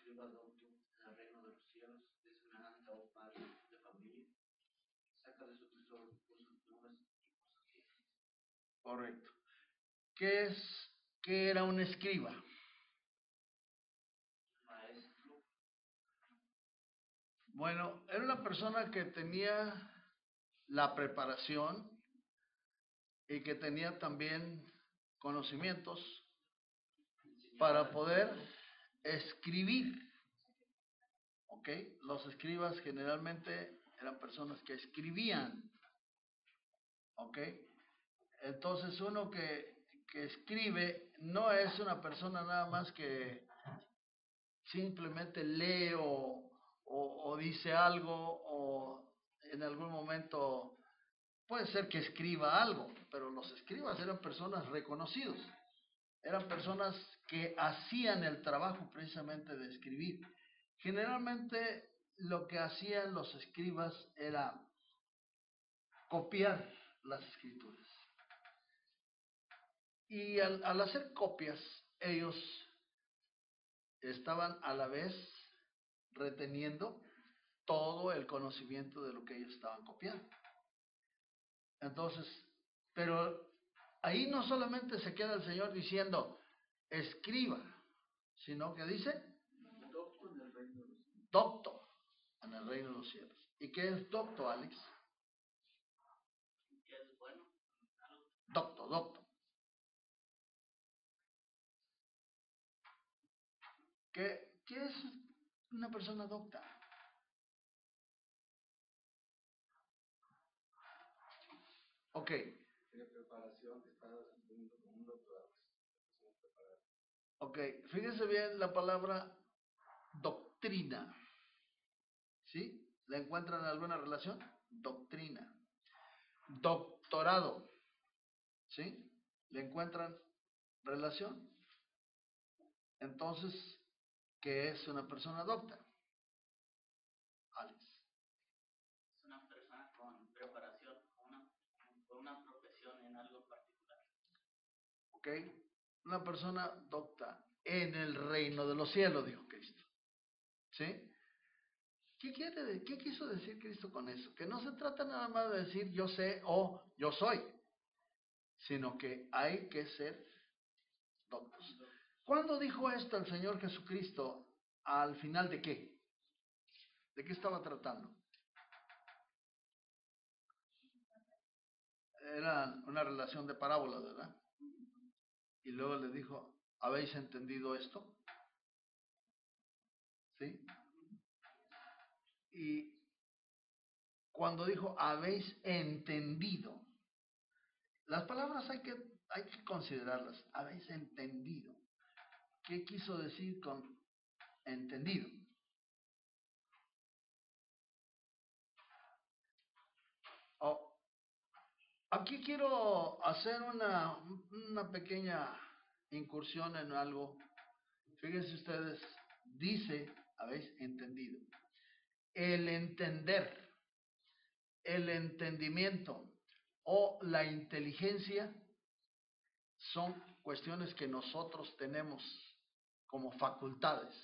escriba docto en el reino de los cielos, es semejante a un padre de familia, saca de su tesoro cosas nuevas y cosas viejas. Correcto. ¿Qué era un escriba? Maestro, Bueno, era una persona que tenía la preparación y que tenía también conocimientos para poder escribir. ¿Ok? Los escribas generalmente eran personas que escribían. ¿Ok? Entonces uno que escribe no es una persona nada más que simplemente lee o dice algo o en algún momento puede ser que escriba algo, pero los escribas eran personas reconocidos, eran personas que hacían el trabajo precisamente de escribir. Generalmente lo que hacían los escribas era copiar las escrituras. Y al hacer copias, ellos estaban a la vez reteniendo todo el conocimiento de lo que ellos estaban copiando. Entonces, pero ahí no solamente se queda el Señor diciendo, escriba, sino que dice, docto en el reino de los cielos. docto en el reino de los cielos. ¿Y qué es docto, Alex? Que es bueno, Docto, docto. ¿Qué es una persona docta? Ok, tiene preparación, está asumiendo como un doctorado. ok. Fíjense bien la palabra doctrina. ¿Sí? ¿La encuentran en alguna relación? Doctrina. Doctorado. ¿Sí? ¿Le encuentran relación? Entonces, ¿qué es una persona docta? Alex. Es una persona con preparación, con una profesión en algo particular. ¿Ok? Una persona docta en el reino de los cielos, dijo Cristo. ¿Sí? ¿Qué quiso decir Cristo con eso? Que no se trata nada más de decir yo sé o yo soy, sino que hay que ser doctos. ¿Cuándo dijo esto el Señor Jesucristo? ¿Al final de qué? ¿De qué estaba tratando? Era una relación de parábolas, ¿verdad? Y luego le dijo, ¿habéis entendido esto? ¿Sí? Y cuando dijo, habéis entendido, las palabras hay que considerarlas. Habéis entendido. ¿Qué quiso decir con entendido? Oh, aquí quiero hacer una pequeña incursión en algo. Fíjense ustedes, dice, habéis entendido. El entender, el entendimiento o la inteligencia son cuestiones que nosotros tenemos como facultades.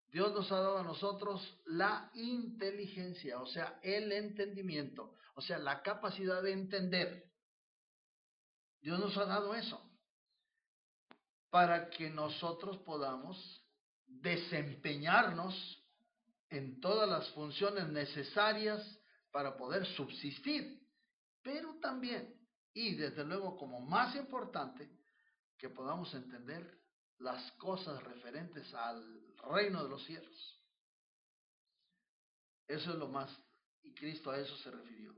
Dios nos ha dado a nosotros la inteligencia, o sea, el entendimiento, o sea, la capacidad de entender. Dios nos ha dado eso para que nosotros podamos desempeñarnos en todas las funciones necesarias para poder subsistir, pero también, y desde luego como más importante, que podamos entender las cosas referentes al reino de los cielos. Eso es lo más, y Cristo a eso se refirió.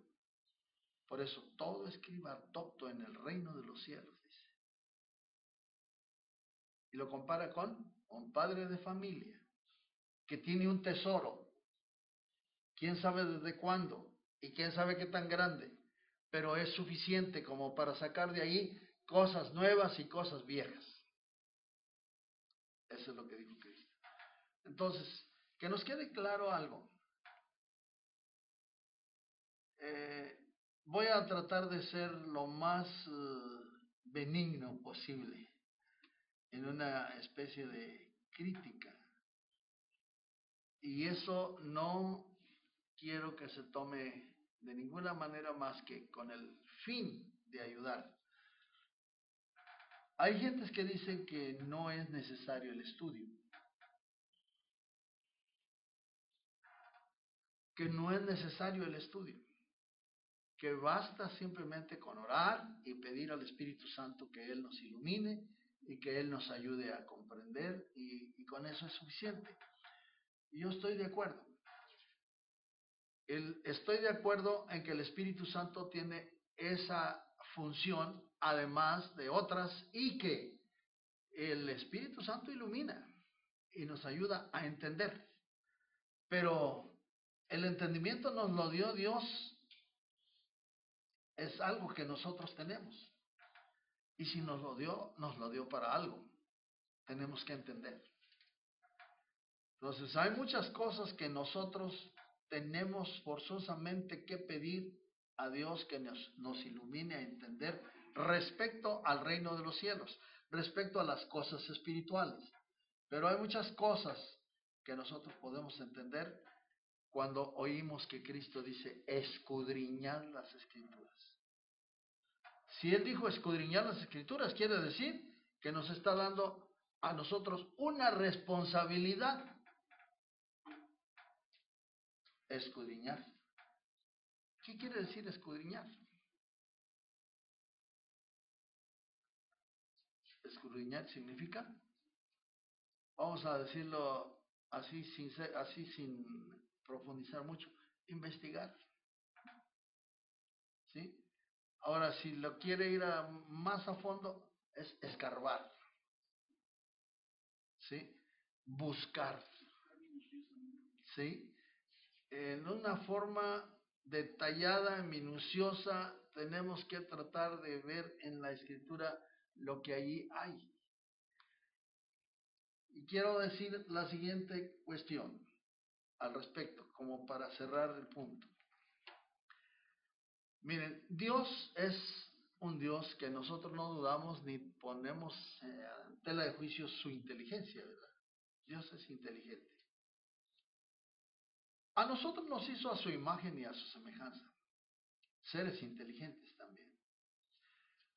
Por eso, todo escriba docto en el reino de los cielos, dice. Y lo compara con un padre de familia que tiene un tesoro. ¿Quién sabe desde cuándo? Y quién sabe qué tan grande. Pero es suficiente como para sacar de ahí cosas nuevas y cosas viejas. Eso es lo que dijo Cristo. Entonces, que nos quede claro algo. Voy a tratar de ser lo más benigno posible en una especie de crítica Y eso no quiero que se tome de ninguna manera más que con el fin de ayudar. Hay gentes que dicen que no es necesario el estudio, que no es necesario el estudio, que basta simplemente con orar y pedir al Espíritu Santo que Él nos ilumine y que Él nos ayude a comprender y con eso es suficiente. Y yo estoy de acuerdo. Estoy de acuerdo en que el Espíritu Santo tiene esa función, además de otras, y que el Espíritu Santo ilumina y nos ayuda a entender. Pero el entendimiento nos lo dio Dios, es algo que nosotros tenemos. Y si nos lo dio para algo. Tenemos que entender. Entonces, hay muchas cosas que nosotros tenemos forzosamente que pedir a Dios que nos ilumine a entender respecto al reino de los cielos, respecto a las cosas espirituales. Pero hay muchas cosas que nosotros podemos entender cuando oímos que Cristo dice escudriñad las Escrituras. Si Él dijo escudriñar las Escrituras, quiere decir que nos está dando a nosotros una responsabilidad. Escudriñar. ¿Qué quiere decir escudriñar? Escudriñar significa, vamos a decirlo así sin profundizar mucho, investigar. ¿Sí? Ahora, si lo quiere ir más a fondo, es escarbar. ¿Sí? Buscar. ¿Sí? En una forma detallada, minuciosa, tenemos que tratar de ver en la Escritura lo que allí hay. Y quiero decir la siguiente cuestión al respecto, como para cerrar el punto. Miren, Dios es un Dios que nosotros no dudamos ni ponemos en tela de juicio su inteligencia, ¿verdad? Dios es inteligente. A nosotros nos hizo a su imagen y a su semejanza. Seres inteligentes también.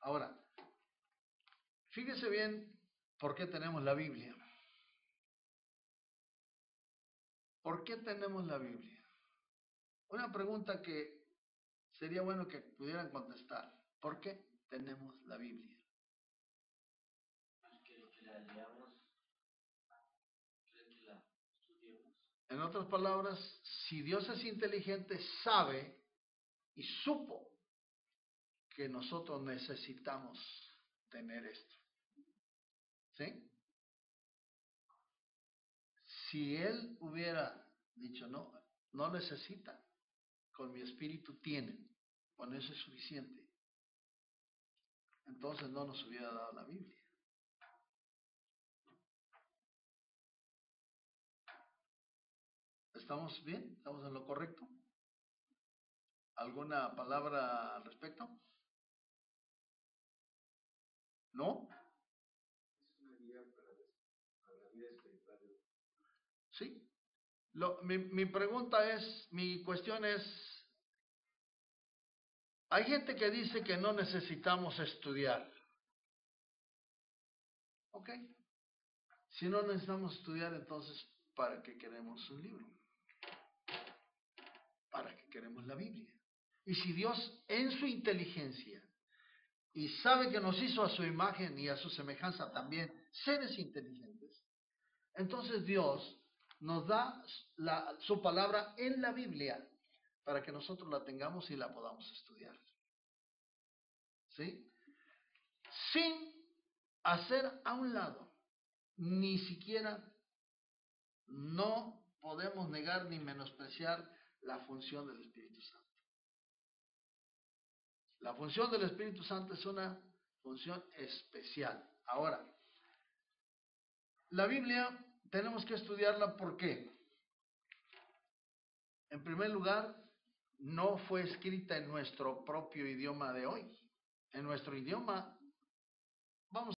Ahora, fíjese bien por qué tenemos la Biblia. ¿Por qué tenemos la Biblia? Una pregunta que sería bueno que pudieran contestar. ¿Por qué tenemos la Biblia? Que la leamos, que la estudiemos. En otras palabras, si Dios es inteligente, sabe y supo que nosotros necesitamos tener esto. ¿Sí? Si Él hubiera dicho, no necesita, con mi espíritu tienen, con eso es suficiente, entonces no nos hubiera dado la Biblia. ¿Estamos bien? ¿Estamos en lo correcto? ¿Alguna palabra al respecto? ¿No? Es una guía para la vida espiritual. Sí. Mi pregunta es, mi cuestión es, hay gente que dice que no necesitamos estudiar. Ok. Si no necesitamos estudiar, entonces, ¿para qué queremos un libro? ¿Para qué queremos la Biblia? Y si Dios en su inteligencia y sabe que nos hizo a su imagen y a su semejanza también seres inteligentes, entonces Dios nos da su palabra en la Biblia para que nosotros la tengamos y la podamos estudiar. ¿Sí? Sin hacer a un lado, ni siquiera no podemos negar ni menospreciar la función del Espíritu Santo. La función del Espíritu Santo es una función especial. Ahora, la Biblia tenemos que estudiarla porque, en primer lugar, no fue escrita en nuestro propio idioma de hoy. En nuestro idioma, vamos